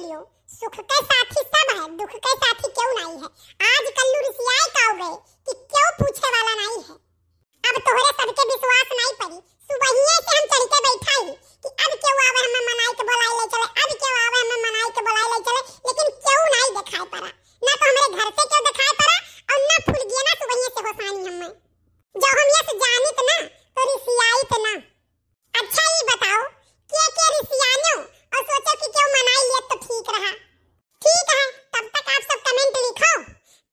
लियो, सुख के साथी सब है, दुख के साथी क्यों नहीं है। आज कल्लू रिसियाए काऊ गए कि क्यों पूछे वाला नहीं है। अब तोहरे सबके विश्वास नहीं पड़ी, सुबहिए से हम चढ़ के बैठा ही कि अब क्यों आवे हमें मनाई के बुलाए ले चले, अब क्यों आवे हमें मनाई के बुलाए ले चले, लेकिन क्यों नहीं दिखाई पड़ा। ना तो हमारे घर से क्यों दिखाई पड़ा और ना फूल गया ना सुबहिए से होसानी हमें। जब हम ये जानित ना तो रिसियाई तो ना। अच्छा ये बताओ के रिसियानो और सोचो कि क्यों मनाई लिया तो ठीक रहा। ठीक है, तब तक आप सब कमेंट लिखो,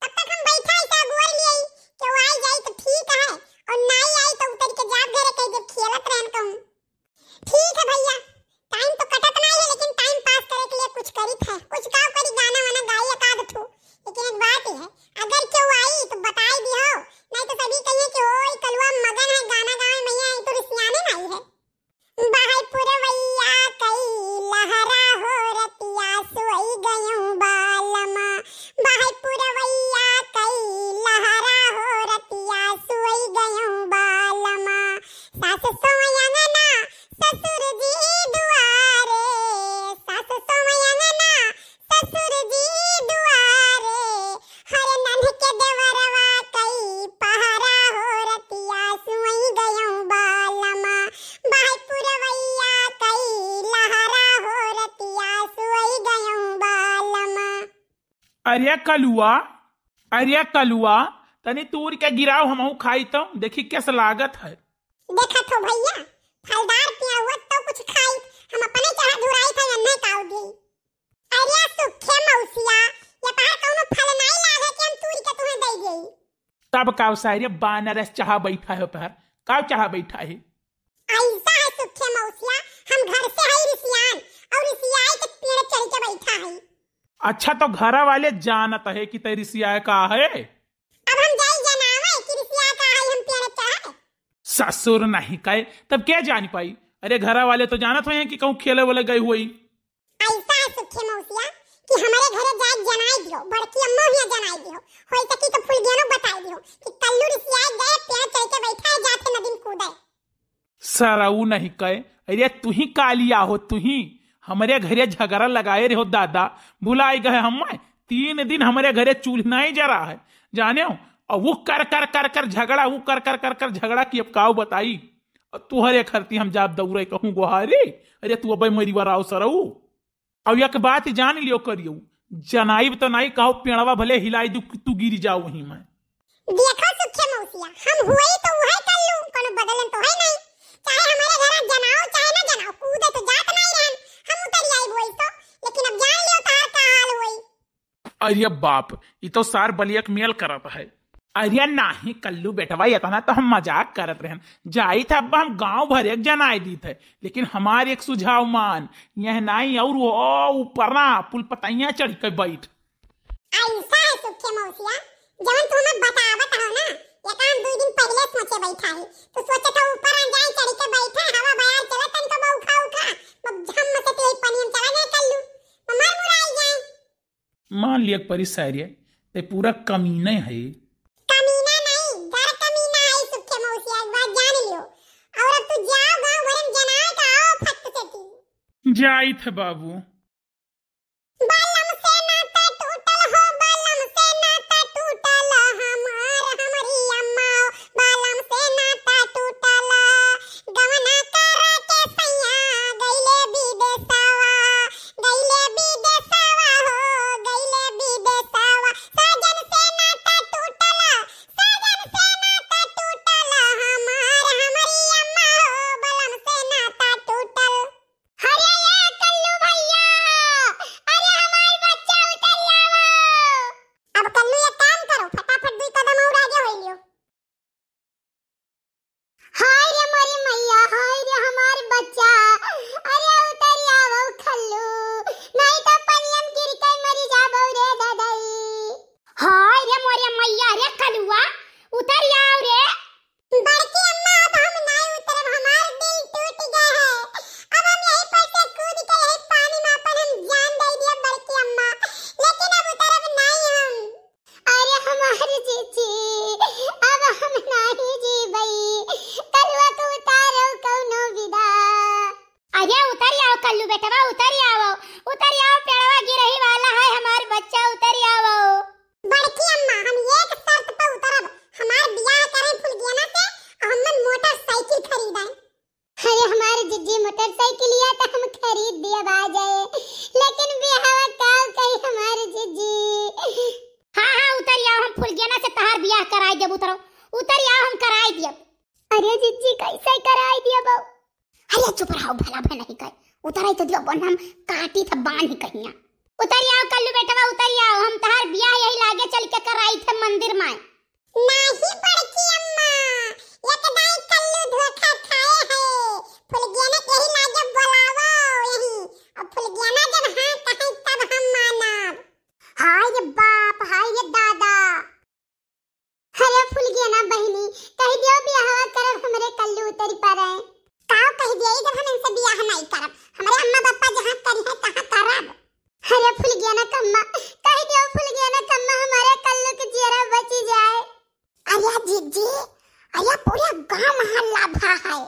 तब तक हम बैठा ऐसा गोल लिए क्यों आई जाए तो ठीक है और नहीं आई तो उतर के जाब घरे कह दे खेलत रहन कहूं। ठीक है भैया, टाइम तो कटत नहीं है लेकिन टाइम पास करे के लिए कुछ करित है, कुछ गाँव करी गाना वाना गाई एकाद ठो। लेकिन एक बात है, अगर क्यों आई तो बताई दियो, नहीं तो सभी कहिए कि ओए कलवा मगन है गाना गावे मैया आई तो रिसियाने नहीं है। बाहर पुरवैया कई लहरा हो रतिया सोई गयूं बालमा, बाहर पुरवैया कई लहरा हो रतिया सोई गयूं बालमा। सास सोयंगना ससुर जी दुआरे, सास सोयंगना ससुर जी दुआरे, हर नन्ह के देवरवा कई पहरा हो रतिया सोई गयूं बालमा, बाहर पुरवैया कई लहरा हो रतिया सोई गयूं बालमा। अरे कलुआ तनी तूर के गिराव हमहू खाई तो देखी कैसे लागत है। देखा तो भैया, फलदार पिया हुआ तो कुछ खाई, हम अपने चाह धुराई था या नहीं काऊ दी। अरे सुखे मौसिया, ये बाहर कौनो फल नहीं लागे कि हम तूर के तुम्हें दे गई। तब काव सारे बानरस चाह बैठा है पर काव चाह बैठा है। ऐसा है सुखे मौसिया, हम घर से है रिसियान और रिसियाए के पेड़ चढ़ के बैठा है। अच्छा तो घर वाले जानत है कि तेरी सियाए का है। अब हम जाई जनावे कि रिसिया का है हम पेड़ चढ़े। ससुर नहीं कहे तब क्या जान पाई। अरे घर वाले तो जानत हैं कि कहूँ खेले वाले गई हुई। ऐसा है सुखे मौसिया कि हमारे घरे जाए जनाई दियो, बड़की अम्मा ही जनाई दियो, होई सकी तो फुल गेनो बताई दियो कि कल्लू रिसिया गए पेड़ चढ़ के बैठा है जाते नदी में कूदे। सरऊ नहीं कहे, अरे तू ही कालिया हो, तू ही हमारे घरे झगड़ा लगाए रहो दादा, भुलाई गए हम 3 दिन हमारे घरे चूल्हा ही जरा है जाने हो। और वो कर कर कर कर झगड़ा, वो कर कर कर कर झगड़ा की अब काऊ बताई। और तू हरे खरती हम जाब दौड़े कहूँ गुहारे, अरे तू अब मरी वराव सरऊ। अब एक बात जान लियो करियो, जनाइब तो नहीं कहो पेड़वा भले हिलाई दू तू गिर जाओ वहीं में। देखो सुखे मौसिया, हम हुए तो वही कल्लू, कोनो बदलन तो है नहीं। चाहे हमारे घर जनाओ चाहे ना जनाओ, कूदे तो जात नहीं रहन, हम उतर आई बोई तो। लेकिन अब जान लियो तार का हाल होई। अरे बाप, ये तो सार बलियक मेल करत है। अरे नहीं कल्लू बेटवा, इतना तो हम मजाक करत रहे, जाई था अब हम गांव भर एक जनाई दी थे, लेकिन हमारे एक सुझाव मान यह नहीं और वो ऊपर ना पुल पतैया चढ़ के बैठ। ऐसा है सुखे मौसिया, जवन तू हमें बतावत हो ना, ये काम 2 दिन पहले सोचे बैठा है, तो सोचा था ऊपर आ जाए चढ़ के बैठा, हवा बयार चला तन को बहु उखा अब झम से तेरी पनियम चला गए कल्लू, मर मुराई जाए। मान लिया परिसार्य ते पूरा कमीना है। कमीना नहीं, घर कमीना है सुखे मौसिया, एक बात जान लियो। और अब तू जाओ गांव भरम जनाए का आओ फट से की। जाई थे बाबू। बालम से नाता टूटल हो, बालम से नाता टूटल हमार हमारी अम्मा, बालम से नाता टूटल गवना करा के सैया गइले विदेशवा, गइले विदेशवा हो, गइले विदेशवा। साजन से नाता टूटल, साजन से नाता टूटल हमार हमारी अम्मा हो, बालम से नाता टूटल। अरे ये कल्लू भैया एकदम काटी था बांध कहिया। उतर आओ कल्लू बेटवा उतर आओ, हम तहार बियाह यही लागे चल के कराई थे मंदिर में। नहीं बड़की अम्मा, ये कदाई कल्लू धोखा खाए है। फुलगियाना यही लागे बुलावो यही, और फुलगियाना जब हाँ कहे तब हम मानब। हाय रे बाप, हाय रे दादा। अरे फुलगियाना बहनी कह दियो बियाह करब हमरे कल्लू उतरी पारे। काऊ कह दिए जब हम इनसे बियाह नहीं करब, हमारे अम्मा पापा जहाँ करी है तहाँ करब। अरे फुलगियाना कम्मा कह दियो, फुलगियाना कम्मा हमारे कल्लू के जियरा बची जाए। अरे जीजी, अरे पूरा गांव मोहल्ला भा है।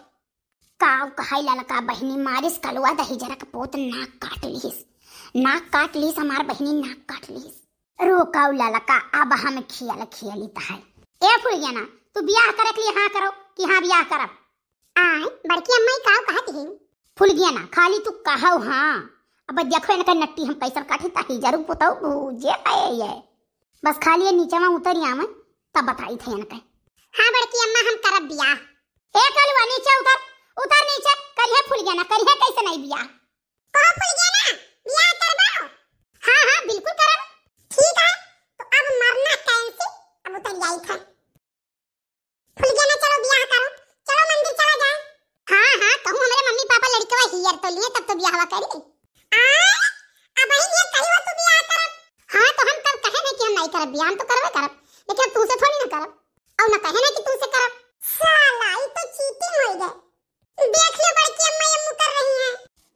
काऊ कहाई ललका बहनी मारिस कलुआ दही जरा का पोत नाक काट लीस हमार बहनी नाक काट लीस। रोकाऊ ललका अब हम खियली तहाई। ए फुलगियाना तू बियाह करे के लिए हाँ करो कि हाँ बियाह करब। आय बड़की अम्मा ही काऊ कहती है। फुलगियाना खाली तू कहौ हाँ, अब देखो इनका नट्टी हम कैसे काटी ताही जरूर पुताऊ भूजे पाए ये। बस खाली ये नीचे में उतर आवे तब बताई थे इनके। हाँ बड़की अम्मा हम करब बियाह। ए कलुआ नीचे उतर नीचे करिए फुलगियाना करिए कैसे नहीं बियाह। कहो फुलगियाना बियाह करबो? हाँ हाँ बिल्कुल करब। ठीक है तो अब मरना कैसे, अब उतर जाई था। फुलगियाना चलो बियाह करो, चलो मंदिर चला जाए। हाँ हाँ कहूँ हमारे मम्मी पापा लड़कवा हियर तो लिए तब तो बियाह करी। अब ही ये कही हो तू बियाह करब। हाँ तो हम तब कहे नहीं कि हम नहीं करब बियाह, हम तो करबे करब, लेकिन अब तुमसे थोड़ी ना करब और ना कहे नहीं कि तुमसे करब। साला ये तो चीटिंग हो गई। देख लो बड़की अम्मा ये मुंह कर रही हैं।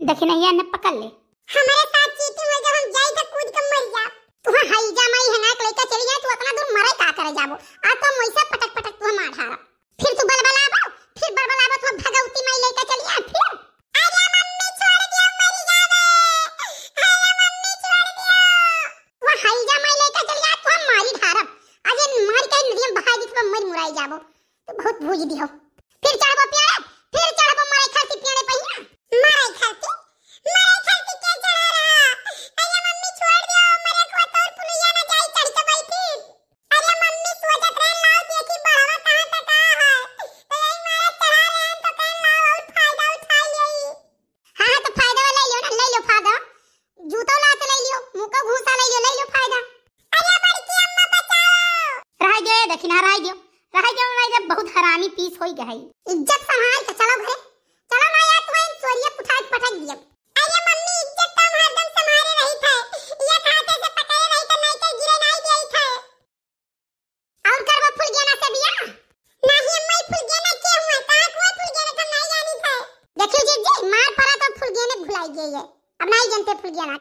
देखी नहीं है न पकड़ ले। हमारे साथ चीटिंग हो जब हम जाई तो कूद के मर जा। तू हाई जा माई है ना लेके चली जाए, तू अपना दूर मरे का करे जाबो। आ तो मोइसा पटक पटक तू हम आढ़ा फिर तू बलबलाबो, फिर बलबलाबो तो भगवती माई लेके चली आ फिर। अरे मम्मी छोड़ दियो मर जावे। अरे मम्मी छोड़ दियो। वो हाई जा माई लेके चली आ तो हम मारी ढारब। अजे मार के नदी में बहा दी तो मर मुराई जाबो। तो बहुत भूज दियो। फिर चढ़बो प्यारे, फिर चढ़बो मारे खाती प्यारे पहिया। मारे खाती क्या चढ़ा रहा। अरे मम्मी छोड़ दियो, मेरे को तो पुलिया ना जाई चढ़ के बैठी। अरे मम्मी सोचत रहे लाओ देखी बढ़ावा कहां तक आ है, तो यही मारे चढ़ा रहे हैं तो कहीं लाओ और फायदा उठा यही। हाँ तो फायदा ले लियो ना, ले लो फायदा। जूतो लात ले लियो, मुंह का घूसा ले लियो फायदा। अरे बड़की अम्मा बचाओ। रह गए देखिना रह गयो मैं बहुत हरामी पीस होई गई। इज्जत संभाल के चलो घरे। चलो ना यार तू इन चोरिया उठाए पटक दियो। अरे मम्मी इज्जत तो हम हरदम संभाले रही थे, ये खाते से पकड़े रही तो नहीं तो गिरे नहीं गई थे। और करबो फुलगियाना से बियाह? नहीं अम्मा फुलगियाना के हुआ कहां कोई फुलगियाना तो नहीं जानी थे। देखिए जी मार पड़ा तो फुलगियाना भुलाई गई है, अब नहीं जानते फुलगियाना।